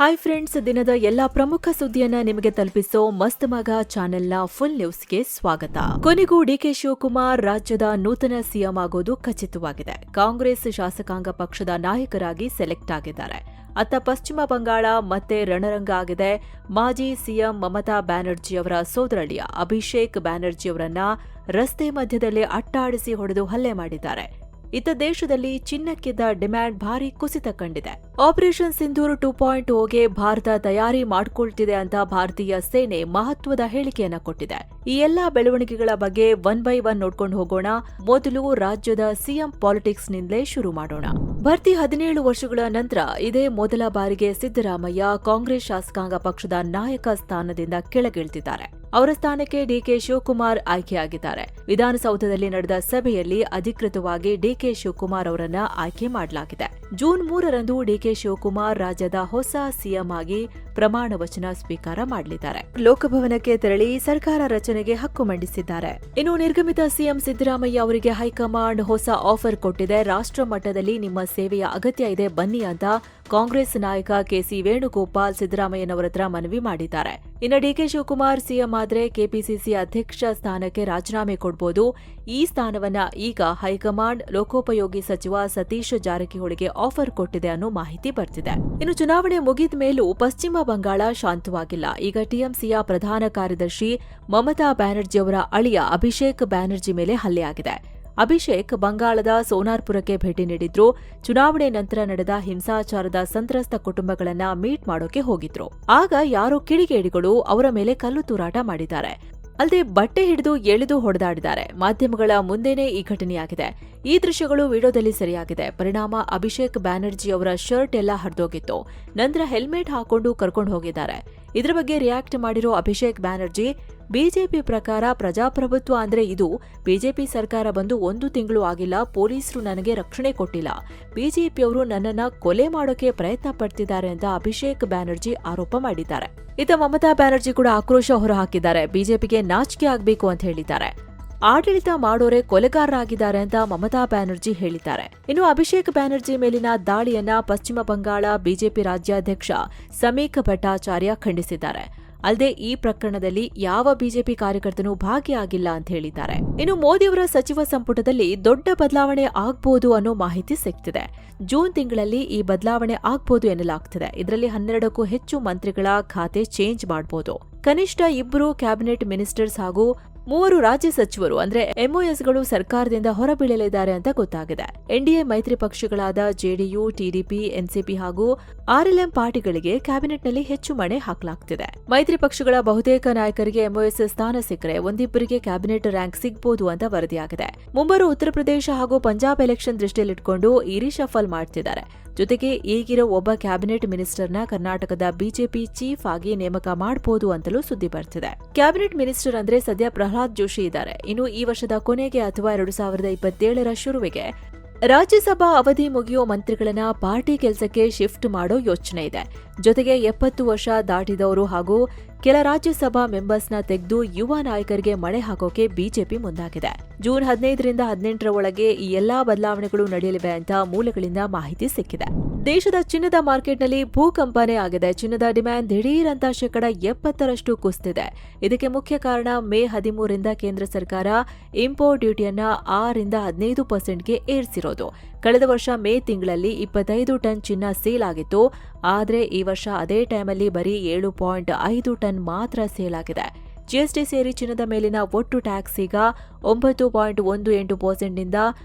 Hi friends, ದಿನದ ಎಲ್ಲಾ ಪ್ರಮುಖ ಸುದ್ದಿಯನ್ನ ನಿಮಗೆ ತಲುಪಿಸೋ ಮಸ್ತ್ ಮಗ ಚಾನೆಲ್ನ ಫುಲ್ ನ್ಯೂಸ್ಗೆ ಸ್ವಾಗತ. ಕೊನೆಗೂ ಡಿಕೆ ಶಿವಕುಮಾರ್ ರಾಜ್ಯದ ನೂತನ ಸಿಎಂ ಆಗೋದು ಖಚಿತವಾಗಿದೆ. ಕಾಂಗ್ರೆಸ್ ಶಾಸಕಾಂಗ ಪಕ್ಷದ ನಾಯಕರಾಗಿ ಸೆಲೆಕ್ಟ್ ಆಗಿದ್ದಾರೆ. ಅತ್ತ ಪಶ್ಚಿಮ ಬಂಗಾಳ ಮತ್ತೆ ರಣರಂಗ ಆಗಿದೆ. ಮಾಜಿ ಸಿಎಂ ಮಮತಾ ಬ್ಯಾನರ್ಜಿ ಅವರ ಸೋದರಳಿಯ ಅಭಿಷೇಕ್ ಬ್ಯಾನರ್ಜಿ ಅವರನ್ನ ರಸ್ತೆ ಮಧ್ಯದಲ್ಲೇ ಅಟ್ಟಾಡಿಸಿ ಹೊಡೆದು ಹಲ್ಲೆ ಮಾಡಿದ್ದಾರೆ. ಇತ್ತ ದೇಶದಲ್ಲಿ ಚಿನ್ನಕ್ಕಿದ್ದ ಡಿಮ್ಯಾಂಡ್ ಭಾರಿ ಕುಸಿತ ಕಂಡಿದೆ. ಆಪರೇಷನ್ ಸಿಂಧೂರ್ 2.0ಗೆ ಭಾರತ ತಯಾರಿ ಮಾಡಿಕೊಳ್ತಿದೆ ಅಂತ ಭಾರತೀಯ ಸೇನೆ ಮಹತ್ವದ ಹೇಳಿಕೆಯನ್ನ ಕೊಟ್ಟಿದೆ. ಈ ಎಲ್ಲಾ ಬೆಳವಣಿಗೆಗಳ ಬಗ್ಗೆ ಒನ್ ಬೈ ಒನ್ ನೋಡ್ಕೊಂಡು ಹೋಗೋಣ. ಮೊದಲು ರಾಜ್ಯದ ಸಿಎಂ ಪಾಲಿಟಿಕ್ಸ್ ನಿಂದಲೇ ಶುರು ಮಾಡೋಣ. ಭರ್ತಿ 17 ವರ್ಷಗಳ ನಂತರ ಇದೇ ಮೊದಲ ಬಾರಿಗೆ ಸಿದ್ದರಾಮಯ್ಯ ಕಾಂಗ್ರೆಸ್ ಶಾಸಕಾಂಗ ಪಕ್ಷದ ನಾಯಕ ಸ್ಥಾನದಿಂದ ಕೆಳಗಿಳಿದಿದ್ದಾರೆ. ಅವರ ಸ್ಥಾನಕ್ಕೆ ಡಿಕೆ ಶಿವಕುಮಾರ್ ಆಯ್ಕೆಯಾಗಿದ್ದಾರೆ. ವಿಧಾನಸೌಧದಲ್ಲಿ ನಡೆದ ಸಭೆಯಲ್ಲಿ ಅಧಿಕೃತವಾಗಿ ಡಿಕೆ ಶಿವಕುಮಾರ್ ಅವರನ್ನ ಆಯ್ಕೆ ಮಾಡಲಾಗಿದೆ. ಜೂನ್ 3ರಂದು ಡಿಕೆ ಶಿವಕುಮಾರ್ ರಾಜ್ಯದ ಹೊಸ ಸಿಎಂ ಆಗಿ ಪ್ರಮಾಣ ವಚನ ಸ್ವೀಕಾರ ಮಾಡಲಿದ್ದಾರೆ. ಲೋಕಭವನಕ್ಕೆ ತೆರಳಿ ಸರ್ಕಾರ ರಚನೆಗೆ ಹಕ್ಕು ಮಂಡಿಸಿದ್ದಾರೆ. ಇನ್ನು ನಿರ್ಗಮಿತ ಸಿಎಂ ಸಿದ್ದರಾಮಯ್ಯ ಅವರಿಗೆ ಹೈಕಮಾಂಡ್ ಹೊಸ ಆಫರ್ ಕೊಟ್ಟಿದೆ. ರಾಷ್ಟ್ರ ಮಟ್ಟದಲ್ಲಿ ನಿಮ್ಮ ಸೇವೆಯ ಅಗತ್ಯ ಇದೆ, ಬನ್ನಿ ಅಂತ ಕಾಂಗ್ರೆಸ್ ನಾಯಕ ಕೆಸಿ ವೇಣುಗೋಪಾಲ್ ಸಿದ್ದರಾಮಯ್ಯನವರ ಹತ್ರ ಮನವಿ ಮಾಡಿದ್ದಾರೆ. ಇನ್ನು ಡಿಕೆ ಶಿವಕುಮಾರ್ ಸಿಎಂ ಆದ್ರೆ ಕೆಪಿಸಿಸಿ ಅಧ್ಯಕ್ಷ ಸ್ಥಾನಕ್ಕೆ ರಾಜೀನಾಮೆ ಕೊಡಬಹುದು. ಈ ಸ್ಥಾನವನ್ನ ಈಗ ಹೈಕಮಾಂಡ್ ಲೋಕೋಪಯೋಗಿ ಸಚಿವ ಸತೀಶ್ ಜಾರಕಿಹೊಳಿಗೆ ಆಫರ್ ಕೊಟ್ಟಿದೆ ಅನ್ನೋ ಮಾಹಿತಿ ಬರ್ತಿದೆ. ಇನ್ನು ಚುನಾವಣೆ ಮುಗಿದ ಮೇಲೂ ಪಶ್ಚಿಮ ಬಂಗಾಳ ಶಾಂತವಾಗಿಲ್ಲ. ಈಗ ಟಿಎಂಸಿಯ ಪ್ರಧಾನ ಕಾರ್ಯದರ್ಶಿ ಮಮತಾ ಬ್ಯಾನರ್ಜಿ ಅವರ ಅಳಿಯ ಅಭಿಷೇಕ್ ಬ್ಯಾನರ್ಜಿ ಮೇಲೆ ಹಲ್ಲೆಯಾಗಿದೆ. ಅಭಿಷೇಕ್ ಬಂಗಾಳದ ಸೋನಾರ್ಪುರಕ್ಕೆ ಭೇಟಿ ನೀಡಿದ್ರು. ಚುನಾವಣೆ ನಂತರ ನಡೆದ ಹಿಂಸಾಚಾರದ ಸಂತ್ರಸ್ತ ಕುಟುಂಬಗಳನ್ನ ಮೀಟ್ ಮಾಡೋಕೆ ಹೋಗಿದ್ರು. ಆಗ ಯಾರೋ ಕಿಡಿಗೇಡಿಗಳು ಅವರ ಮೇಲೆ ಕಲ್ಲು ತೂರಾಟ ಮಾಡಿದ್ದಾರೆ. ಅಲ್ಲದೆ ಬಟ್ಟೆ ಹಿಡಿದು ಎಳೆದು ಹೊಡೆದಾಡಿದ್ದಾರೆ. ಮಾಧ್ಯಮಗಳ ಮುಂದೆನೇ ಈ ಘಟನೆಯಾಗಿದೆ. ಈ ದೃಶ್ಯಗಳು ವಿಡಿಯೋದಲ್ಲಿ ಸೆರೆಯಾಗಿದೆ. ಪರಿಣಾಮ ಅಭಿಷೇಕ್ ಬ್ಯಾನರ್ಜಿ ಅವರ ಶರ್ಟ್ ಎಲ್ಲ ಹರಿದೋಗಿತ್ತು. ನಂತರ ಹೆಲ್ಮೆಟ್ ಹಾಕೊಂಡು ಕರ್ಕೊಂಡು ಹೋಗಿದ್ದಾರೆ. ಇದರ ಬಗ್ಗೆ ರಿಯಾಕ್ಟ್ ಮಾಡಿರೋ ಅಭಿಷೇಕ್ ಬ್ಯಾನರ್ಜಿ, ಬಿಜೆಪಿ ಪ್ರಕಾರ ಪ್ರಜಾಪ್ರಭುತ್ವ ಅಂದ್ರೆ ಇದು. ಬಿಜೆಪಿ ಸರ್ಕಾರ ಬಂದು 1 ತಿಂಗಳು ಆಗಿಲ್ಲ, ಪೊಲೀಸರು ನನಗೆ ರಕ್ಷಣೆ ಕೊಟ್ಟಿಲ್ಲ, ಬಿಜೆಪಿಯವರು ನನ್ನನ್ನ ಕೊಲೆ ಮಾಡೋಕೆ ಪ್ರಯತ್ನ ಪಡ್ತಿದ್ದಾರೆ ಅಂತ ಅಭಿಷೇಕ್ ಬ್ಯಾನರ್ಜಿ ಆರೋಪ ಮಾಡಿದ್ದಾರೆ. ಇತ್ತ ಮಮತಾ ಬ್ಯಾನರ್ಜಿ ಕೂಡ ಆಕ್ರೋಶ ಹೊರಹಾಕಿದ್ದಾರೆ. ಬಿಜೆಪಿಗೆ ನಾಚಿಕೆ ಆಗಬೇಕು ಅಂತ ಹೇಳಿದ್ದಾರೆ. ಆಡಳಿತ ಮಾಡೋರೆ ಕೊಲೆಗಾರರಾಗಿದ್ದಾರೆ ಅಂತ ಮಮತಾ ಬ್ಯಾನರ್ಜಿ ಹೇಳಿದ್ದಾರೆ. ಇನ್ನು ಅಭಿಷೇಕ್ ಬ್ಯಾನರ್ಜಿ ಮೇಲಿನ ದಾಳಿಯನ್ನ ಪಶ್ಚಿಮ ಬಂಗಾಳ ಬಿಜೆಪಿ ರಾಜ್ಯಾಧ್ಯಕ್ಷ ಸಮೀಕ್ ಭಟ್ಟಾಚಾರ್ಯ ಖಂಡಿಸಿದ್ದಾರೆ. ಅಲ್ಲದೆ ಈ ಪ್ರಕರಣದಲ್ಲಿ ಯಾವ ಬಿಜೆಪಿ ಕಾರ್ಯಕರ್ತನೂ ಭಾಗಿಯಾಗಿಲ್ಲ ಅಂತ ಹೇಳಿದ್ದಾರೆ. ಇನ್ನು ಮೋದಿಯವರ ಸಚಿವ ಸಂಪುಟದಲ್ಲಿ ದೊಡ್ಡ ಬದಲಾವಣೆ ಆಗ್ಬಹುದು ಅನ್ನೋ ಮಾಹಿತಿ ಸಿಗ್ತಿದೆ. ಜೂನ್ ತಿಂಗಳಲ್ಲಿ ಈ ಬದಲಾವಣೆ ಆಗ್ಬಹುದು ಎನ್ನಲಾಗ್ತಿದೆ. ಇದರಲ್ಲಿ 12ಕ್ಕೂ ಹೆಚ್ಚು ಮಂತ್ರಿಗಳ ಖಾತೆ ಚೇಂಜ್ ಮಾಡಬಹುದು. ಕನಿಷ್ಠ 2 ಕ್ಯಾಬಿನೆಟ್ ಮಿನಿಸ್ಟರ್ಸ್ ಹಾಗೂ 3 ರಾಜ್ಯ ಸಚಿವರು ಅಂದ್ರೆ ಎಂಒಎಸ್ಗಳು ಸರ್ಕಾರದಿಂದ ಹೊರಬೀಳಲಿದ್ದಾರೆ ಅಂತ ಗೊತ್ತಾಗಿದೆ. ಎನ್ಡಿಎ ಮೈತ್ರಿ ಪಕ್ಷಗಳಾದ ಜೆಡಿಯು, ಟಿಡಿಪಿ, ಎನ್ಸಿಪಿ ಹಾಗೂ ಆರ್ಎಲ್ಎಂ ಪಾರ್ಟಿಗಳಿಗೆ ಕ್ಯಾಬಿನೆಟ್ನಲ್ಲಿ ಹೆಚ್ಚು ಮಣೆ ಹಾಕಲಾಗ್ತಿದೆ. ಮೈತ್ರಿ ಪಕ್ಷಗಳ ಬಹುತೇಕ ನಾಯಕರಿಗೆ ಎಂಒಎಸ್ ಸ್ಥಾನ ಸಿಕ್ಕರೆ ಒಂದಿಬ್ಬರಿಗೆ ಕ್ಯಾಬಿನೆಟ್ ರ್ಯಾಂಕ್ ಸಿಗಬಹುದು ಅಂತ ವರದಿಯಾಗಿದೆ. ಮುಂಬರುವ ಉತ್ತರ ಪ್ರದೇಶ ಹಾಗೂ ಪಂಜಾಬ್ ಎಲೆಕ್ಷನ್ ದೃಷ್ಟಿಯಲ್ಲಿಟ್ಕೊಂಡು ಈ ರಿಶಫಲ್ ಮಾಡ್ತಿದ್ದಾರೆ. ಜೊತೆಗೆ ಈಗಿರೋ ಒಬ್ಬ ಕ್ಯಾಬಿನೆಟ್ ಮಿನಿಸ್ಟರ್ನ ಕರ್ನಾಟಕದ ಬಿಜೆಪಿ ಚೀಫ್ ಆಗಿ ನೇಮಕ ಮಾಡಬಹುದು ಅಂತಲೂ ಸುದ್ದಿ ಬರ್ತಿದೆ. ಕ್ಯಾಬಿನೆಟ್ ಮಿನಿಸ್ಟರ್ ಅಂದ್ರೆ ಸದ್ಯ ಪ್ರಹ್ಲಾದ್ ಜೋಶಿ ಇದ್ದಾರೆ. ಇನ್ನು ಈ ವರ್ಷದ ಕೊನೆಗೆ ಅಥವಾ 2027ರ ಶುರುವಿಗೆ ರಾಜ್ಯಸಭಾ ಅವಧಿ ಮುಗಿಯೋ ಮಂತ್ರಿಗಳನ್ನ ಪಾರ್ಟಿ ಕೆಲಸಕ್ಕೆ ಶಿಫ್ಟ್ ಮಾಡೋ ಯೋಚನೆ ಇದೆ. ಜೊತೆಗೆ 70 ವರ್ಷ ದಾಟಿದವರು ಹಾಗೂ ಕೆಲ ರಾಜ್ಯಸಭಾ ಮೆಂಬರ್ಸ್ನ ತೆಗೆದು ಯುವ ನಾಯಕರಿಗೆ ಮಣೆ ಹಾಕೋಕೆ ಬಿಜೆಪಿ ಮುಂದಾಗಿದೆ. ಜೂನ್ 15ರಿಂದ 18ರ ಒಳಗೆ ಈ ಎಲ್ಲಾ ಬದಲಾವಣೆಗಳು ನಡೆಯಲಿವೆ ಅಂತ ಮೂಲಗಳಿಂದ ಮಾಹಿತಿ ಸಿಕ್ಕಿದೆ. ದೇಶದ ಚಿನ್ನದ ಮಾರ್ಕೆಟ್ನಲ್ಲಿ ಭೂಕಂಪನೆ ಆಗಿದೆ. ಚಿನ್ನದ ಡಿಮ್ಯಾಂಡ್ ದಿಢೀರ್ ಅಂತ 70% ಕುಸಿದಿದೆ. ಇದಕ್ಕೆ ಮುಖ್ಯ ಕಾರಣ ಮೇ 13ರಿಂದ ಕೇಂದ್ರ ಸರ್ಕಾರ ಇಂಪೋರ್ಟ್ ಡ್ಯೂಟಿಯನ್ನ 6ರಿಂದ 15%ಗೆ ಏರಿಸಿರೋದು. ಕಳೆದ ವರ್ಷ ಮೇ ತಿಂಗಳಲ್ಲಿ 25 ಟನ್ ಚಿನ್ನ ಸೇಲ್ ಆಗಿತ್ತು. ಆದರೆ ಈ ವರ್ಷ ಅದೇ ಟೈಮಲ್ಲಿ ಬರೀ 7.5 ಟನ್ ಮಾತ್ರ ಸೇಲ್ ಆಗಿದೆ. ಜಿಎಸ್ಟಿ ಸೇರಿ ಚಿನ್ನದ ಮೇಲಿನ ಒಟ್ಟು ಟ್ಯಾಕ್ಸ್ ಈಗ 9.18%ನಿಂದ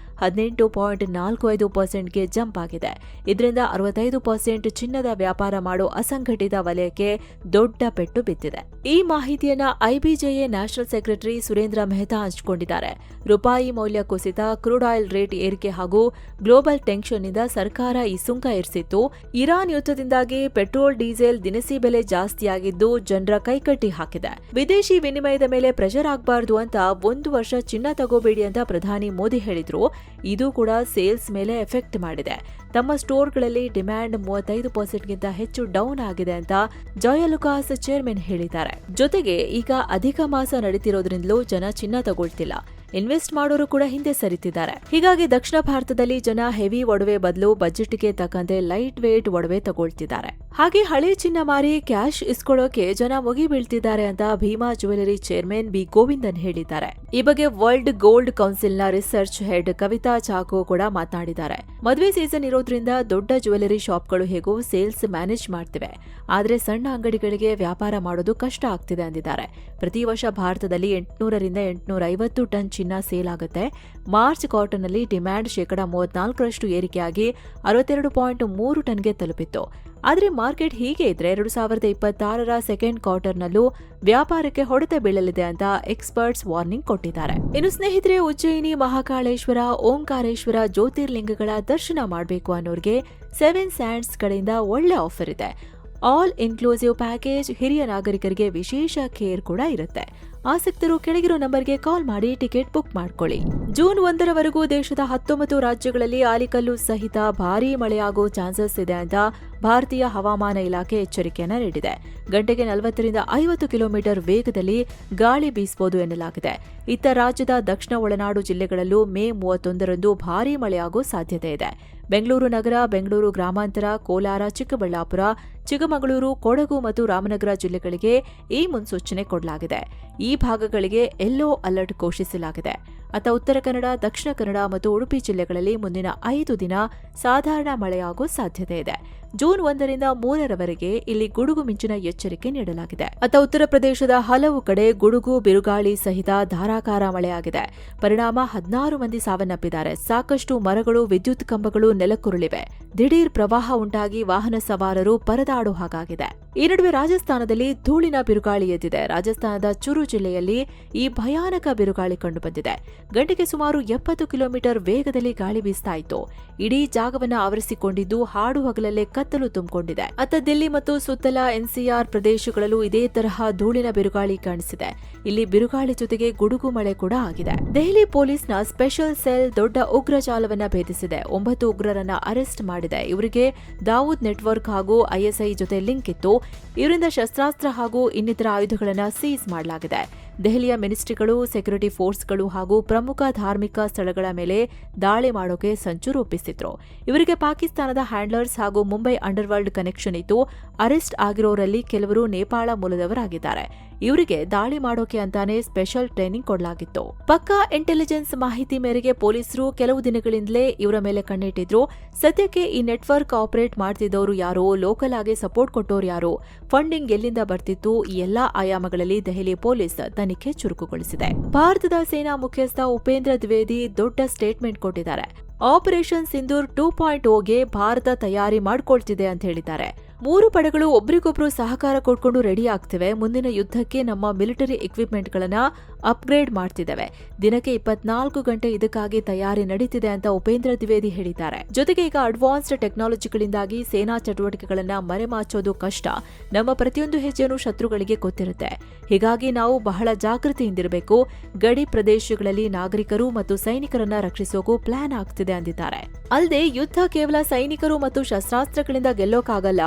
18.45%ಗೆ ಜಂಪ್ ಆಗಿದೆ. ಇದರಿಂದ 65% ಚಿನ್ನದ ವ್ಯಾಪಾರ ಮಾಡೋ ಅಸಂಘಟಿತ ವಲಯಕ್ಕೆ ದೊಡ್ಡ ಪೆಟ್ಟು ಬಿದ್ದಿದೆ. ಈ ಮಾಹಿತಿಯನ್ನ ಐಬಿಜೆಎ ನ್ಯಾಷನಲ್ ಸೆಕ್ರೆಟರಿ ಸುರೇಂದ್ರ ಮೆಹ್ತಾ ಹಂಚಿಕೊಂಡಿದ್ದಾರೆ. ರೂಪಾಯಿ ಮೌಲ್ಯ ಕುಸಿತ, ಕ್ರೂಡ್ ಆಯಿಲ್ ರೇಟ್ ಏರಿಕೆ ಹಾಗೂ ಗ್ಲೋಬಲ್ ಟೆನ್ಷನ್ನಿಂದ ಸರ್ಕಾರ ಈ ಸುಂಕ ಏರಿಸಿತ್ತು. ಇರಾನ್ ಯುದ್ಧದಿಂದಾಗಿ ಪೆಟ್ರೋಲ್, ಡೀಸೆಲ್, ದಿನಸಿ ಬೆಲೆ ಜಾಸ್ತಿಯಾಗಿದ್ದು ಜನರ ಕೈಕಟ್ಟಿ ಹಾಕಿದೆ. ವಿದೇಶಿ ವಿನಿಮಯದ ಮೇಲೆ ಪ್ರೆಷರ್ ಆಗಬಾರದು ಅಂತ 1 ವರ್ಷ ಚಿನ್ನ ತಗೋಬೇಡಿ ಅಂತ ಪ್ರಧಾನಿ ಮೋದಿ ಹೇಳಿದ್ರು. ಇದು ಕೂಡ ಸೇಲ್ಸ್ ಮೇಲೆ ಎಫೆಕ್ಟ್ ಮಾಡಿದೆ. ತಮ್ಮ ಸ್ಟೋರ್ಗಳಲ್ಲಿ ಡಿಮ್ಯಾಂಡ್ 35%ಗಿಂತ ಹೆಚ್ಚು ಡೌನ್ ಆಗಿದೆ ಅಂತ ಜಾಯಲುಕಾಸ್ ಚೇರ್ಮನ್ ಹೇಳಿದ್ದಾರೆ. ಜೊತೆಗೆ ಈಗ ಅಧಿಕ ಮಾಸ ನಡೀತಿರೋದ್ರಿಂದಲೂ ಜನ ಚಿನ್ನ ತಗೊಳ್ತಿಲ್ಲ. ಇನ್ವೆಸ್ಟ್ ಮಾಡೋರು ಕೂಡ ಹಿಂದೆ ಸರಿತಿದ್ದಾರೆ. ಹೀಗಾಗಿ ದಕ್ಷಿಣ ಭಾರತದಲ್ಲಿ ಜನ ಹೆವಿ ಒಡವೆ ಬದಲು ಬಜೆಟ್ಗೆ ತಕ್ಕಂತೆ ಲೈಟ್ ವೇಟ್ ಒಡವೆ ತಗೊಳ್ತಿದ್ದಾರೆ. ಹಾಗೆ ಹಳೆ ಚಿನ್ನ ಮಾರಿ ಕ್ಯಾಶ್ ಇಸ್ಕೊಳ್ಳೋಕೆ ಜನ ಮುಗಿ ಬೀಳ್ತಿದ್ದಾರೆ ಅಂತ Bhima jewellery chairman B Govindan ಹೇಳಿದ್ದಾರೆ. ಈ ಬಗ್ಗೆ ವರ್ಲ್ಡ್ ಗೋಲ್ಡ್ ಕೌನ್ಸಿಲ್ನ ರಿಸರ್ಚ್ ಹೆಡ್ ಕವಿತಾ ಚಾಕೋ ಕೂಡ ಮಾತನಾಡಿದ್ದಾರೆ. ಮದುವೆ ಸೀಸನ್ ಇರೋದ್ರಿಂದ ದೊಡ್ಡ ಜ್ಯುವೆಲರಿ ಶಾಪ್ಗಳು ಹೇಗೋ ಸೇಲ್ಸ್ ಮ್ಯಾನೇಜ್ ಮಾಡ್ತಿವೆ, ಆದ್ರೆ ಸಣ್ಣ ಅಂಗಡಿಗಳಿಗೆ ವ್ಯಾಪಾರ ಮಾಡೋದು ಕಷ್ಟ ಆಗ್ತಿದೆ ಅಂದಿದ್ದಾರೆ. ಪ್ರತಿ ವರ್ಷ ಭಾರತದಲ್ಲಿ 800ರಿಂದ 850 ಟನ್ ಚಿನ್ನ ಸೇಲ್ ಆಗುತ್ತೆ. ಮಾರ್ಚ್ ಕ್ವಾರ್ಟರ್ನಲ್ಲಿ ಡಿಮ್ಯಾಂಡ್ 34% ಏರಿಕೆಯಾಗಿ 62.3 ಟನ್ಗೆ ತಲುಪಿತ್ತು. ಆದರೆ ಮಾರ್ಕೆಟ್ ಹೀಗೆ ಇದ್ರೆ 2026ರ ಸೆಕೆಂಡ್ ಕ್ವಾರ್ಟರ್ನಲ್ಲೂ ವ್ಯಾಪಾರಕ್ಕೆ ಹೊಡೆತ ಬೀಳಲಿದೆ ಅಂತ ಎಕ್ಸ್ಪರ್ಟ್ಸ್ ವಾರ್ನಿಂಗ್ ಕೊಟ್ಟಿದ್ದಾರೆ. ಇನ್ನು ಸ್ನೇಹಿತರೆ, ಉಜ್ಜಯಿನಿ, ಮಹಾಕಾಳೇಶ್ವರ, ಓಂಕಾರೇಶ್ವರ ಜ್ಯೋತಿರ್ಲಿಂಗಗಳ ದರ್ಶನ ಮಾಡಬೇಕು ಅನ್ನೋರಿಗೆ 7 ಸ್ಯಾಂಡ್ಸ್ ಕಡೆಯಿಂದ ಒಳ್ಳೆ ಆಫರ್ ಇದೆ. ಆಲ್ ಇನ್ಕ್ಲೂಸಿವ್ ಪ್ಯಾಕೇಜ್, ಹಿರಿಯ ನಾಗರಿಕರಿಗೆ ವಿಶೇಷ ಕೇರ್ ಕೂಡ ಇರುತ್ತೆ. ಆಸಕ್ತರು ಕೆಳಗಿರೋ ನಂಬರ್ಗೆ ಕಾಲ್ ಮಾಡಿ ಟಿಕೆಟ್ ಬುಕ್ ಮಾಡ್ಕೊಳ್ಳಿ. ಜೂನ್ 1ರವರೆಗೂ ದೇಶದ 19 ರಾಜ್ಯಗಳಲ್ಲಿ ಆಲಿಕಲ್ಲು ಸಹಿತ ಭಾರೀ ಮಳೆಯಾಗೋ ಚಾನ್ಸಸ್ ಇದೆ ಅಂತ ಭಾರತೀಯ ಹವಾಮಾನ ಇಲಾಖೆ ಎಚ್ಚರಿಕೆಯನ್ನ ನೀಡಿದೆ. ಗಂಟೆಗೆ 40ರಿಂದ 50 ಕಿಲೋಮೀಟರ್ ವೇಗದಲ್ಲಿ ಗಾಳಿ ಬೀಸಬಹುದು ಎನ್ನಲಾಗಿದೆ. ಇತ್ತ ರಾಜ್ಯದ ದಕ್ಷಿಣ ಒಳನಾಡು ಜಿಲ್ಲೆಗಳಲ್ಲೂ ಮೇ 31ರಂದು ಭಾರೀ ಮಳೆಯಾಗೋ ಸಾಧ್ಯತೆ ಇದೆ. ಬೆಂಗಳೂರು ನಗರ, ಬೆಂಗಳೂರು ಗ್ರಾಮಾಂತರ, ಕೋಲಾರ, ಚಿಕ್ಕಬಳ್ಳಾಪುರ, ಚಿಕ್ಕಮಗಳೂರು, ಕೊಡಗು ಮತ್ತು ರಾಮನಗರ ಜಿಲ್ಲೆಗಳಿಗೆ ಈ ಮುನ್ಸೂಚನೆ ಕೊಡಲಾಗಿದೆ. ಈ ಭಾಗಗಳಿಗೆ ಯೆಲ್ಲೋ ಅಲರ್ಟ್ ಘೋಷಿಸಲಾಗಿದೆ. ಅತ್ತ ಉತ್ತರ ಕನ್ನಡ, ದಕ್ಷಿಣ ಕನ್ನಡ ಮತ್ತು ಉಡುಪಿ ಜಿಲ್ಲೆಗಳಲ್ಲಿ ಮುಂದಿನ 5 ದಿನ ಸಾಧಾರಣ ಮಳೆಯಾಗೋ ಸಾಧ್ಯತೆ ಇದೆ. ಜೂನ್ 1ರಿಂದ 3ರವರೆಗೆ ಇಲ್ಲಿ ಗುಡುಗು ಮಿಂಚಿನ ಎಚ್ಚರಿಕೆ ನೀಡಲಾಗಿದೆ. ಅತ್ತ ಉತ್ತರ ಪ್ರದೇಶದ ಹಲವು ಕಡೆ ಗುಡುಗು, ಬಿರುಗಾಳಿ ಸಹಿತ ಧಾರಾಕಾರ ಮಳೆಯಾಗಿದೆ. ಪರಿಣಾಮ 16 ಮಂದಿ ಸಾವನ್ನಪ್ಪಿದ್ದಾರೆ. ಸಾಕಷ್ಟು ಮರಗಳು, ವಿದ್ಯುತ್ ಕಂಬಗಳು ನೆಲಕ್ಕುರುಳಿವೆ. ದಿಢೀರ್ ಪ್ರವಾಹ ಉಂಟಾಗಿ ವಾಹನ ಸವಾರರು ಪರದಾಡೋ ಹಾಗಾಗಿದೆ. ಈ ನಡುವೆ ರಾಜಸ್ಥಾನದಲ್ಲಿ ಧೂಳಿನ ಬಿರುಗಾಳಿ ಎದ್ದಿದೆ. ರಾಜಸ್ಥಾನದ ಚುರು ಜಿಲ್ಲೆಯಲ್ಲಿ ಈ ಭಯಾನಕ ಬಿರುಗಾಳಿ ಕಂಡುಬಂದಿದೆ. ಗಂಟೆಗೆ ಸುಮಾರು 70 ಕಿಲೋಮೀಟರ್ ವೇಗದಲ್ಲಿ ಗಾಳಿ ಬೀಸ್ತಾ ಇತ್ತು. ಇಡೀ ಜಾಗವನ್ನು ಆವರಿಸಿಕೊಂಡಿದ್ದು ಹಾಡು ಹಗಲಲ್ಲೇ ಕತ್ತಲು ತುಂಬಿಕೊಂಡಿದೆ. ಅತ್ತ ದಿಲ್ಲಿ ಮತ್ತು ಸುತ್ತಲ ಎನ್ಸಿಆರ್ ಪ್ರದೇಶಗಳಲ್ಲೂ ಇದೇ ತರಹ ಧೂಳಿನ ಬಿರುಗಾಳಿ ಕಾಣಿಸಿದೆ. ಇಲ್ಲಿ ಬಿರುಗಾಳಿ ಜೊತೆಗೆ ಗುಡುಗು ಮಳೆ ಕೂಡ ಆಗಿದೆ. ದೆಹಲಿ ಪೊಲೀಸ್ನ ಸ್ಪೆಷಲ್ ಸೆಲ್ ದೊಡ್ಡ ಉಗ್ರ ಜಾಲವನ್ನ ಭೇದಿಸಿದೆ. 9 ಉಗ್ರರನ್ನ ಅರೆಸ್ಟ್ ಮಾಡಿದೆ. ಇವರಿಗೆ ದಾವೂದ್ ನೆಟ್ವರ್ಕ್ ಹಾಗೂ ಐಎಸ್ಐ ಜೊತೆ ಲಿಂಕ್ ಇತ್ತು. ಇವರಿಂದ ಶಸ್ತ್ರಾಸ್ತ್ರ ಹಾಗೂ ಇನ್ನಿತರ ಆಯುಧಗಳನ್ನು ಸೀಸ್ ಮಾಡಲಾಗಿದೆ. ದೆಹಲಿಯ ಮಿನಿಸ್ಟ್ರಿಗಳು, ಸೆಕ್ಯೂರಿಟಿ ಫೋರ್ಸ್ಗಳು ಹಾಗೂ ಪ್ರಮುಖ ಧಾರ್ಮಿಕ ಸ್ಥಳಗಳ ಮೇಲೆ ದಾಳಿ ಮಾಡೋಕೆ ಸಂಚು ರೂಪಿಸಿದ್ರು. ಇವರಿಗೆ ಪಾಕಿಸ್ತಾನದ ಹ್ಯಾಂಡ್ಲರ್ಸ್ ಹಾಗೂ ಮುಂಬೈ ಅಂಡರ್ವರ್ಲ್ಡ್ ಕನೆಕ್ಷನ್ ಇತ್ತು. ಅರೆಸ್ಟ್ ಆಗಿರೋರಲ್ಲಿ ಕೆಲವರು ನೇಪಾಳ ಮೂಲದವರಾಗಿದ್ದಾರೆ. ಇವರಿಗೆ ದಾಳಿ ಮಾಡೋಕೆ ಅಂತಾನೆ ಸ್ಪೆಷಲ್ ಟ್ರೈನಿಂಗ್ ಕೊಡಲಾಗಿತ್ತು. ಪಕ್ಕಾ ಇಂಟೆಲಿಜೆನ್ಸ್ ಮಾಹಿತಿ ಮೇರೆಗೆ ಪೊಲೀಸರು ಕೆಲವು ದಿನಗಳಿಂದಲೇ ಇವರ ಮೇಲೆ ಕಣ್ಣಿಟ್ಟಿದ್ರು. ಸದ್ಯಕ್ಕೆ ಈ ನೆಟ್ವರ್ಕ್ ಆಪರೇಟ್ ಮಾಡ್ತಿದ್ದವರು ಯಾರು, ಲೋಕಲ್ ಆಗಿ ಸಪೋರ್ಟ್ ಕೊಟ್ಟೋರು ಯಾರು, ಫಂಡಿಂಗ್ ಎಲ್ಲಿಂದ ಬರ್ತಿತ್ತು, ಈ ಎಲ್ಲಾ ಆಯಾಮಗಳಲ್ಲಿ ದೆಹಲಿ ಪೊಲೀಸ್ ತನಿಖೆ ಚುರುಕುಗೊಳಿಸಿದೆ. ಭಾರತದ ಸೇನಾ ಮುಖ್ಯಸ್ಥ ಉಪೇಂದ್ರ ದ್ವಿವೇದಿ ದೊಡ್ಡ ಸ್ಟೇಟ್ಮೆಂಟ್ ಕೊಟ್ಟಿದ್ದಾರೆ. ಆಪರೇಷನ್ ಸಿಂಧೂರ್ 2.0ಗೆ ಭಾರತ ತಯಾರಿ ಮಾಡ್ಕೊಳ್ತಿದೆ ಅಂತ ಹೇಳಿದ್ದಾರೆ. 3 ಪಡೆಗಳು ಒಬ್ರಿಗೊಬ್ರು ಸಹಕಾರ ಕೊಟ್ಕೊಂಡು ರೆಡಿ ಆಗ್ತಿವೆ. ಮುಂದಿನ ಯುದ್ಧಕ್ಕೆ ನಮ್ಮ ಮಿಲಿಟರಿ ಎಕ್ವಿಪ್ಮೆಂಟ್ಗಳನ್ನ ಅಪ್ಗ್ರೇಡ್ ಮಾಡ್ತಿದ್ದೇವೆ. ದಿನಕ್ಕೆ 24 ಗಂಟೆ ಇದಕ್ಕಾಗಿ ತಯಾರಿ ನಡೀತಿದೆ ಅಂತ ಉಪೇಂದ್ರ ದ್ವಿವೇದಿ ಹೇಳಿದ್ದಾರೆ. ಜೊತೆಗೆ ಈಗ ಅಡ್ವಾನ್ಸ್ಡ್ ಟೆಕ್ನಾಲಜಿಗಳಿಂದಾಗಿ ಸೇನಾ ಚಟುವಟಿಕೆಗಳನ್ನ ಮರೆಮಾಚೋದು ಕಷ್ಟ. ನಮ್ಮ ಪ್ರತಿಯೊಂದು ಹೆಜ್ಜೆನೂ ಶತ್ರುಗಳಿಗೆ ಗೊತ್ತಿರುತ್ತೆ. ಹೀಗಾಗಿ ನಾವು ಬಹಳ ಜಾಗೃತಿಯಿಂದಿರಬೇಕು. ಗಡಿ ಪ್ರದೇಶಗಳಲ್ಲಿ ನಾಗರಿಕರು ಮತ್ತು ಸೈನಿಕರನ್ನ ರಕ್ಷಿಸೋಕು ಪ್ಲಾನ್ ಆಗ್ತಿದೆ ಅಂದಿದ್ದಾರೆ. ಅಲ್ಲದೆ ಯುದ್ಧ ಕೇವಲ ಸೈನಿಕರು ಮತ್ತು ಶಸ್ತ್ರಾಸ್ತ್ರಗಳಿಂದ ಗೆಲ್ಲೋಕಾಗಲ್ಲ.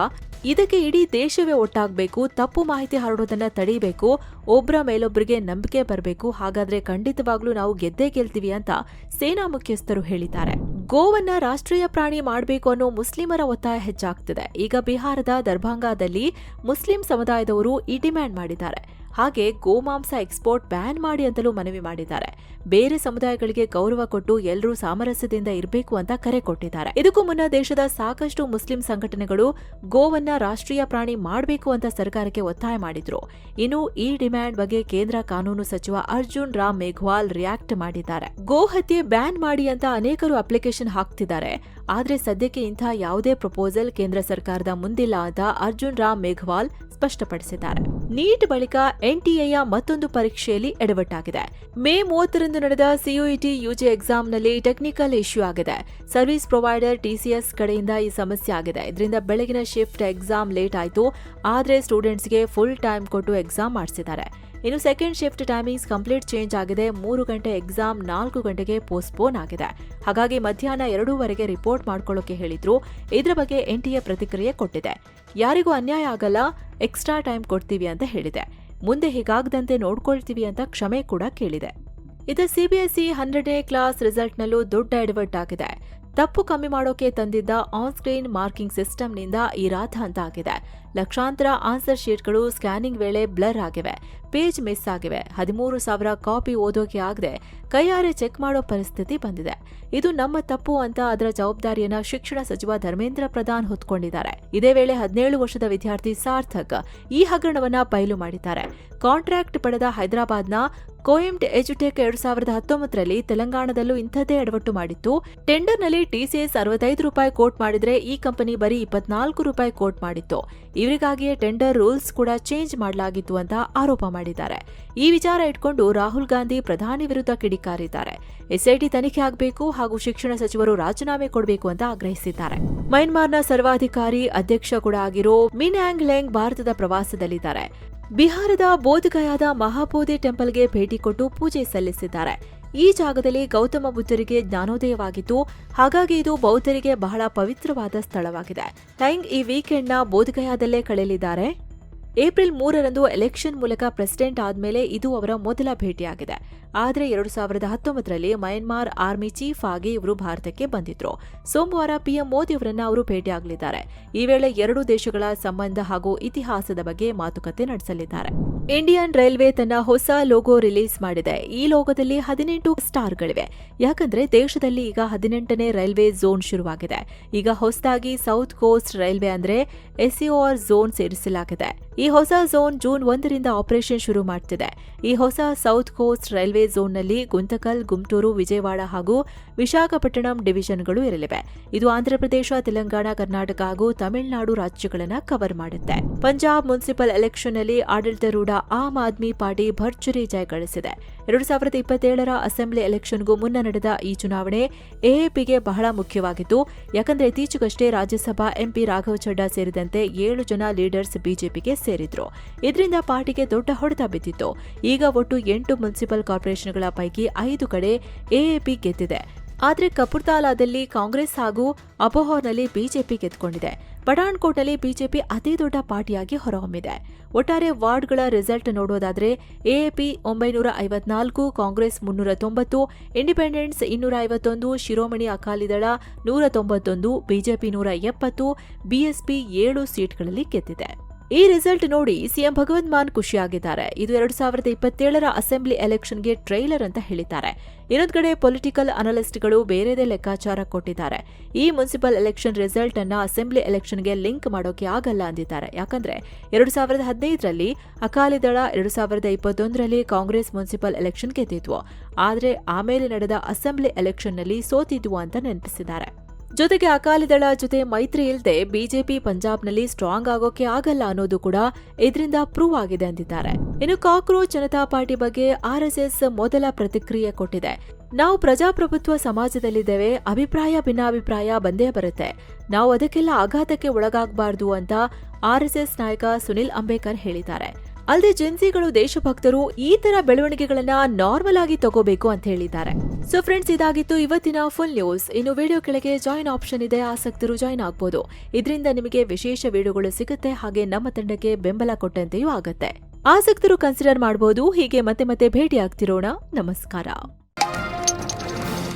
ಇದಕ್ಕೆ ಇಡೀ ದೇಶವೇ ಒಟ್ಟಾಗಬೇಕು. ತಪ್ಪು ಮಾಹಿತಿ ಹರಡೋದನ್ನ ತಡೀಬೇಕು. ಒಬ್ರ ಮೇಲೊಬ್ಬರಿಗೆ ನಂಬಿಕೆ ಬರಬೇಕು. ಹಾಗಾದ್ರೆ ಖಂಡಿತವಾಗ್ಲೂ ನಾವು ಗೆದ್ದೇ ಗೆಲ್ತೀವಿ ಅಂತ ಸೇನಾ ಮುಖ್ಯಸ್ಥರು ಹೇಳಿದ್ದಾರೆ. ಗೋವನ್ನ ರಾಷ್ಟ್ರೀಯ ಪ್ರಾಣಿ ಮಾಡಬೇಕು ಅನ್ನೋ ಮುಸ್ಲಿಮರ ಒತ್ತಾಯ ಹೆಚ್ಚಾಗ್ತಿದೆ. ಈಗ ಬಿಹಾರದ ದರ್ಭಂಗಾದಲ್ಲಿ ಮುಸ್ಲಿಂ ಸಮುದಾಯದವರು ಈ ಡಿಮ್ಯಾಂಡ್ ಮಾಡಿದ್ದಾರೆ. ಹಾಗೆ ಗೋಮಾಂಸ ಎಕ್ಸ್ಪೋರ್ಟ್ ಬ್ಯಾನ್ ಮಾಡಿ ಅಂತಲೂ ಮನವಿ ಮಾಡಿದ್ದಾರೆ. ಬೇರೆ ಸಮುದಾಯಗಳಿಗೆ ಗೌರವ ಕೊಟ್ಟು ಎಲ್ಲರೂ ಸಾಮರಸ್ಯದಿಂದ ಇರಬೇಕು ಅಂತ ಕರೆ ಕೊಟ್ಟಿದ್ದಾರೆ. ಇದಕ್ಕೂ ಮುನ್ನ ದೇಶದ ಸಾಕಷ್ಟು ಮುಸ್ಲಿಂ ಸಂಘಟನೆಗಳು ಗೋವನ್ನ ರಾಷ್ಟ್ರೀಯ ಪ್ರಾಣಿ ಮಾಡಬೇಕು ಅಂತ ಸರ್ಕಾರಕ್ಕೆ ಒತ್ತಾಯ ಮಾಡಿದ್ರು. ಇನ್ನು ಈ ಡಿಮ್ಯಾಂಡ್ ಬಗ್ಗೆ ಕೇಂದ್ರ ಕಾನೂನು ಸಚಿವ ಅರ್ಜುನ್ ರಾಮ್ ಮೇಘ್ವಾಲ್ ರಿಯಾಕ್ಟ್ ಮಾಡಿದ್ದಾರೆ. ಗೋ ಹತ್ಯೆ ಬ್ಯಾನ್ ಮಾಡಿ ಅಂತ ಅನೇಕರು ಅಪ್ಲಿಕೇಶನ್ ಹಾಕ್ತಿದ್ದಾರೆ. ಆದ್ರೆ ಸದ್ಯಕ್ಕೆ ಇಂಥ ಯಾವುದೇ ಪ್ರಪೋಸಲ್ ಕೇಂದ್ರ ಸರ್ಕಾರದ ಮುಂದಿಲ್ಲ ಅಂತ ಅರ್ಜುನ್ ರಾಮ್ ಮೇಘ್ವಾಲ್ ಸ್ಪಷ್ಟಪಡಿಸಿದ್ದಾರೆ. ನೀಟ್ ಬಳಿಕ ಎನ್ಟಿಎಯ ಮತ್ತೊಂದು ಪರೀಕ್ಷೆಯಲ್ಲಿ ಎಡವಟ್ಟಾಗಿದೆ. ಮೇ 30ರಂದು ನಡೆದ ಸಿಯುಇಟಿ ಯುಜಿ ಎಕ್ಸಾಮ್ನಲ್ಲಿ ಟೆಕ್ನಿಕಲ್ ಇಶ್ಯೂ ಆಗಿದೆ. ಸರ್ವಿಸ್ ಪ್ರೊವೈಡರ್ ಟಿಸಿಎಸ್ ಕಡೆಯಿಂದ ಈ ಸಮಸ್ಯೆ ಆಗಿದೆ. ಇದರಿಂದ ಬೆಳಗಿನ ಶಿಫ್ಟ್ ಎಕ್ಸಾಮ್ ಲೇಟ್ ಆಯಿತು. ಆದರೆ ಸ್ಟೂಡೆಂಟ್ಸ್ಗೆ ಫುಲ್ ಟೈಮ್ ಕೊಟ್ಟು ಎಕ್ಸಾಮ್ ಮಾಡಿಸಿದ್ದಾರೆ. ಇನ್ನು second shift timings complete change ಆಗಿದೆ. 3 ಗಂಟೆ ಎಕ್ಸಾಮ್ 4 ಗಂಟೆಗೆ ಪೋಸ್ಟ್ಪೋನ್ ಆಗಿದೆ. ಹಾಗಾಗಿ ಮಧ್ಯಾಹ್ನ 2ವರೆಗೆ ರಿಪೋರ್ಟ್ ಮಾಡ್ಕೊಳ್ಳೋಕೆ ಹೇಳಿದ್ರು. ಇದರ ಬಗ್ಗೆ ಎನ್ಟಿಎ ಪ್ರತಿಕ್ರಿಯೆ ಕೊಟ್ಟಿದೆ. ಯಾರಿಗೂ ಅನ್ಯಾಯ ಆಗಲ್ಲ, ಎಕ್ಸ್ಟ್ರಾ ಟೈಮ್ ಕೊಡ್ತೀವಿ ಅಂತ ಹೇಳಿದೆ. ಮುಂದೆ ಹೀಗಾಗದಂತೆ ನೋಡ್ಕೊಳ್ತೀವಿ ಅಂತ ಕ್ಷಮೆ ಕೂಡ ಕೇಳಿದೆ. ಇದು ಸಿಬಿಎಸ್ಇ 100ನೇ ಕ್ಲಾಸ್ ರಿಸಲ್ಟ್ನಲ್ಲೂ ದೊಡ್ಡ ಎಡವಟ್ ಆಗಿದೆ. ತಪ್ಪು ಕಮ್ಮಿ ಮಾಡೋಕೆ ತಂದಿದ್ದ ಆನ್ ಸ್ಕ್ರೀನ್ ಮಾರ್ಕಿಂಗ್ ಸಿಸ್ಟಮ್ನಿಂದ ಈ ರಾದ್ಧಾಂತ ಆಗಿದೆ. ಲಕ್ಷಾಂತರ ಆನ್ಸರ್ ಶೀಟ್ಗಳು ಸ್ಕ್ಯಾನಿಂಗ್ ವೇಳೆ ಬ್ಲರ್ ಆಗಿವೆ, ಪೇಜ್ ಮಿಸ್ ಆಗಿವೆ, 13,000 ಕಾಪಿ ಓದೋಕೆ ಆಗದೆ ಕೈಯಾರೆ ಚೆಕ್ ಮಾಡೋ ಪರಿಸ್ಥಿತಿ ಬಂದಿದೆ. ಇದು ನಮ್ಮ ತಪ್ಪು ಅಂತ ಅದರ ಜವಾಬ್ದಾರಿಯನ್ನ ಶಿಕ್ಷಣ ಸಚಿವ ಧರ್ಮೇಂದ್ರ ಪ್ರಧಾನ್ ಹೊತ್ಕೊಂಡಿದ್ದಾರೆ. ಇದೇ ವೇಳೆ 17 ವರ್ಷದ ವಿದ್ಯಾರ್ಥಿ ಸಾರ್ಥಕ್ ಈ ಹಗರಣವನ್ನ ಬಯಲು ಮಾಡಿದ್ದಾರೆ. ಕಾಂಟ್ರಾಕ್ಟ್ ಪಡೆದ ಹೈದರಾಬಾದ್ನ ಕೋಯೆಂಟ್ ಎಜುಟೆಕ್ 2019ರಲ್ಲಿ ತೆಲಂಗಾಣದಲ್ಲೂ ಇಂಥದ್ದೇ ಎಡವಟ್ಟು ಮಾಡಿತ್ತು. ಟೆಂಡರ್ನಲ್ಲಿ ಟಿಸಿಎಸ್ ₹65 ಕೋಟ್ ಮಾಡಿದ್ರೆ ಈ ಕಂಪನಿ ಬರೀ ₹24 ಕೋಟ್ ಮಾಡಿತ್ತು. ಇವರಿಗಾಗಿಯೇ ಟೆಂಡರ್ ರೂಲ್ಸ್ ಕೂಡ ಚೇಂಜ್ ಮಾಡಲಾಗಿತ್ತು ಅಂತ ಆರೋಪ ಮಾಡಿದ್ದಾರೆ. ಈ ವಿಚಾರ ಇಟ್ಕೊಂಡು ರಾಹುಲ್ ಗಾಂಧಿ ಪ್ರಧಾನಿ ವಿರುದ್ಧ ಕಿಡಿಕಾರಿದ್ದಾರೆ. ಎಸ್ಐಟಿ ತನಿಖೆ ಆಗಬೇಕು ಹಾಗೂ ಶಿಕ್ಷಣ ಸಚಿವರು ರಾಜೀನಾಮೆ ಕೊಡಬೇಕು ಅಂತ ಆಗ್ರಹಿಸಿದ್ದಾರೆ. ಮಯನ್ಮಾರ್ನ ಸರ್ವಾಧಿಕಾರಿ ಅಧ್ಯಕ್ಷ ಕೂಡ ಆಗಿರೋ ಮಿನ್ ಆಂಗ್ ಲೆಂಗ್ ಭಾರತದ ಪ್ರವಾಸದಲ್ಲಿದ್ದಾರೆ. ಬಿಹಾರದ ಬೋಧಗಯಾದ ಮಹಾಬೋಧಿ ಟೆಂಪಲ್ಗೆ ಭೇಟಿ ಕೊಟ್ಟು ಪೂಜೆ ಸಲ್ಲಿಸಿದ್ದಾರೆ. ಈ ಜಾಗದಲ್ಲಿ ಗೌತಮ ಬುದ್ಧರಿಗೆ ಜ್ಞಾನೋದಯವಾಗಿತ್ತು. ಹಾಗಾಗಿ ಇದು ಬೌದ್ಧರಿಗೆ ಬಹಳ ಪವಿತ್ರವಾದ ಸ್ಥಳವಾಗಿದೆ. ಲೈಂಗ್ ಈ ವೀಕೆಂಡ್ನ ಬೋಧಗಯಾದಲ್ಲೇ ಕಳೆಯಲಿದ್ದಾರೆ. ಏಪ್ರಿಲ್ 3ರಂದು ಎಲೆಕ್ಷನ್ ಮೂಲಕ ಪ್ರೆಸಿಡೆಂಟ್ ಆದ್ಮೇಲೆ ಇದು ಅವರ ಮೊದಲ ಭೇಟಿಯಾಗಿದೆ. ಆದರೆ 2019ರಲ್ಲಿ ಮಯನ್ಮಾರ್ ಆರ್ಮಿ ಚೀಫ್ ಆಗಿ ಇವರು ಭಾರತಕ್ಕೆ ಬಂದಿದ್ರು. ಸೋಮವಾರ ಪಿಎಂ ಮೋದಿ ಅವರನ್ನ ಅವರು ಭೇಟಿಯಾಗಲಿದ್ದಾರೆ. ಈ ವೇಳೆ ಎರಡೂ ದೇಶಗಳ ಸಂಬಂಧ ಹಾಗೂ ಇತಿಹಾಸದ ಬಗ್ಗೆ ಮಾತುಕತೆ ನಡೆಸಲಿದ್ದಾರೆ. ಇಂಡಿಯನ್ ರೈಲ್ವೆ ತನ್ನ ಹೊಸ ಲೋಗೋ ರಿಲೀಸ್ ಮಾಡಿದೆ. ಈ ಲೋಗೋದಲ್ಲಿ 18 ಸ್ಟಾರ್ಗಳಿವೆ. ಯಾಕಂದ್ರೆ ದೇಶದಲ್ಲಿ ಈಗ 18ನೇ ರೈಲ್ವೆ ಝೋನ್ ಶುರುವಾಗಿದೆ. ಈಗ ಹೊಸದಾಗಿ ಸೌತ್ ಕೋಸ್ಟ್ ರೈಲ್ವೆ ಅಂದ್ರೆ ಎಸ್ಇಒಆರ್ ಝೋನ್ ಸೇರಿಸಲಾಗಿದೆ. ಈ ಹೊಸ ಝೋನ್ ಜೂನ್ 1ರಿಂದ ಆಪರೇಷನ್ ಶುರು ಮಾಡ್ತಿದೆ. ಈ ಹೊಸ ಸೌತ್ ಕೋಸ್ಟ್ ರೈಲ್ವೆ ಝೋನ್ನಲ್ಲಿ ಗುಂತಕಲ್, ಗುಂಟೂರು, ವಿಜಯವಾಡ ಹಾಗೂ ವಿಶಾಖಪಟ್ಟಣಂ ಡಿವಿಷನ್ಗಳು ಇರಲಿವೆ. ಇದು ಆಂಧ್ರಪ್ರದೇಶ, ತೆಲಂಗಾಣ, ಕರ್ನಾಟಕ ಹಾಗೂ ತಮಿಳುನಾಡು ರಾಜ್ಯಗಳನ್ನ ಕವರ್ ಮಾಡುತ್ತೆ. ಪಂಜಾಬ್ ಮುನ್ಸಿಪಲ್ ಎಲೆಕ್ಷನ್ನಲ್ಲಿ ಆಡಳಿತಾರೂಢ ಆಮ್ ಆದ್ಮಿ ಪಾರ್ಟಿ ಭರ್ಜರಿ ಜಯ ಗಳಿಸಿದೆ. 2027ರ ಅಸೆಂಬ್ಲಿ ಎಲೆಕ್ಷನ್ಗೂ ಮುನ್ನ ನಡೆದ ಈ ಚುನಾವಣೆ ಎಎಪಿಗೆ ಬಹಳ ಮುಖ್ಯವಾಗಿತ್ತು. ಯಾಕಂದ್ರೆ ಇತ್ತೀಚೆಗಷ್ಟೇ ರಾಜ್ಯಸಭಾ ಎಂಪಿ ರಾಘವ್ ಚಡ್ಡಾ ಸೇರಿದಂತೆ 7 ಜನ ಲೀಡರ್ಸ್ ಬಿಜೆಪಿಗೆ ಸೇರಿದ್ರು. ಇದರಿಂದ ಪಾರ್ಟಿಗೆ ದೊಡ್ಡ ಹೊಡೆತ ಬಿದ್ದಿತ್ತು. ಈಗ ಒಟ್ಟು 8 ಮುನ್ಸಿಪಲ್ ಕಾರ್ಪೊರೇಷನ್ಗಳ ಪೈಕಿ 5 ಕಡೆ ಎಎಪಿ ಗೆದ್ದಿದೆ. ಆದರೆ ಕಪುರ್ತಾಲಾದಲ್ಲಿ ಕಾಂಗ್ರೆಸ್ ಹಾಗೂ ಅಬೋಹರ್ನಲ್ಲಿ ಬಿಜೆಪಿ ಗೆದ್ದುಕೊಂಡಿದೆ. ಪಠಾಣ್ಕೋಟ್ನಲ್ಲಿ ಬಿಜೆಪಿ ಅತಿ ದೊಡ್ಡ ಪಾರ್ಟಿಯಾಗಿ ಹೊರಹೊಮ್ಮಿದೆ. ಒಟ್ಟಾರೆ ವಾರ್ಡ್ಗಳ ರಿಸಲ್ಟ್ ನೋಡೋದಾದ್ರೆ AAP 954, Congress 390, independence 251, Shiromani Akali Dal 191, BJP 170, BSP 7 ಸೀಟ್ಗಳಲ್ಲಿ ಗೆದ್ದಿದೆ. ಈ ರಿಸಲ್ಟ್ ನೋಡಿ ಸಿಎಂ ಭಗವಂತ್ ಮಾನ್ ಖುಷಿಯಾಗಿದ್ದಾರೆ. ಇದು 2027ರ ಅಸೆಂಬ್ಲಿ ಎಲೆಕ್ಷನ್ಗೆ ಟ್ರೈಲರ್ ಅಂತ ಹೇಳಿದ್ದಾರೆ. ಇನ್ನೊಂದು ಕಡೆ ಪೊಲಿಟಿಕಲ್ ಅನಲಿಸ್ಟ್ಗಳು ಬೇರೆದೇ ಲೆಕ್ಕಾಚಾರ ಕೊಟ್ಟಿದ್ದಾರೆ. ಈ ಮುನ್ಸಿಪಲ್ ಎಲೆಕ್ಷನ್ ರಿಸಲ್ಟ್ ಅನ್ನ ಅಸೆಂಬ್ಲಿ ಎಲೆಕ್ಷನ್ಗೆ ಲಿಂಕ್ ಮಾಡೋಕೆ ಆಗಲ್ಲ ಅಂದಿದ್ದಾರೆ. ಯಾಕಂದ್ರೆ 2015ರಲ್ಲಿ ಅಕಾಲಿದಳ, 2021ರಲ್ಲಿ ಕಾಂಗ್ರೆಸ್ ಮುನ್ಸಿಪಲ್ ಎಲೆಕ್ಷನ್ ಗೆದ್ದಿದ್ವು. ಆದ್ರೆ ಆಮೇಲೆ ನಡೆದ ಅಸೆಂಬ್ಲಿ ಎಲೆಕ್ಷನ್ನಲ್ಲಿ ಸೋತಿದ್ವು ಅಂತ ನೆನಪಿಸಿದ್ದಾರೆ. ಜೊತೆಗೆ ಅಕಾಲಿದಳ ಜೊತೆ ಮೈತ್ರಿ ಇಲ್ಲದೆ ಬಿಜೆಪಿ ಪಂಜಾಬ್ನಲ್ಲಿ ಸ್ಟ್ರಾಂಗ್ ಆಗೋಕೆ ಆಗಲ್ಲ ಅನ್ನೋದು ಕೂಡ ಇದರಿಂದ ಪ್ರೂವ್ ಆಗಿದೆ ಅಂದಿದ್ದಾರೆ. ಇನ್ನು ಕಾಕ್ರೋಚ್ ಜನತಾ ಪಾರ್ಟಿ ಬಗ್ಗೆ ಆರ್ಎಸ್ಎಸ್ ಮೊದಲ ಪ್ರತಿಕ್ರಿಯೆ ಕೊಟ್ಟಿದೆ. ನಾವು ಪ್ರಜಾಪ್ರಭುತ್ವ ಸಮಾಜದಲ್ಲಿದ್ದೇವೆ, ಅಭಿಪ್ರಾಯ ಭಿನ್ನಾಭಿಪ್ರಾಯ ಬಂದೇ ಬರುತ್ತೆ. ನಾವು ಅದಕ್ಕೆಲ್ಲ ಆಘಾತಕ್ಕೆ ಒಳಗಾಗಬಾರದು ಅಂತ ಆರ್ಎಸ್ಎಸ್ ನಾಯಕ ಸುನಿಲ್ ಅಂಬೇಕರ್ ಹೇಳಿದ್ದಾರೆ. ಅಲ್ಲದೆ ಜೆನ್ಸಿಗಳು ದೇಶಭಕ್ತರು, ಈ ತರ ಬೆಳವಣಿಗೆಗಳನ್ನ ನಾರ್ಮಲ್ ಆಗಿ ತಗೋಬೇಕು ಅಂತ ಹೇಳಿದ್ದಾರೆ. ಸೊ ಫ್ರೆಂಡ್ಸ್, ಇದಾಗಿತ್ತು ಇವತ್ತಿನ ಫುಲ್ ನ್ಯೂಸ್. ಇನ್ನು ವಿಡಿಯೋ ಕೆಳಗೆ ಜಾಯಿನ್ ಆಪ್ಷನ್ ಇದೆ, ಆಸಕ್ತರು ಜಾಯಿನ್ ಆಗ್ಬೋದು. ಇದರಿಂದ ನಿಮಗೆ ವಿಶೇಷ ವಿಡಿಯೋಗಳು ಸಿಗುತ್ತೆ, ಹಾಗೆ ನಮ್ಮ ತಂಡಕ್ಕೆ ಬೆಂಬಲ ಕೊಟ್ಟಂತೆಯೂ ಆಗತ್ತೆ. ಆಸಕ್ತರು ಕನ್ಸಿಡರ್ ಮಾಡಬಹುದು. ಹೀಗೆ ಮತ್ತೆ ಭೇಟಿ ಆಗ್ತಿರೋಣ. ನಮಸ್ಕಾರ.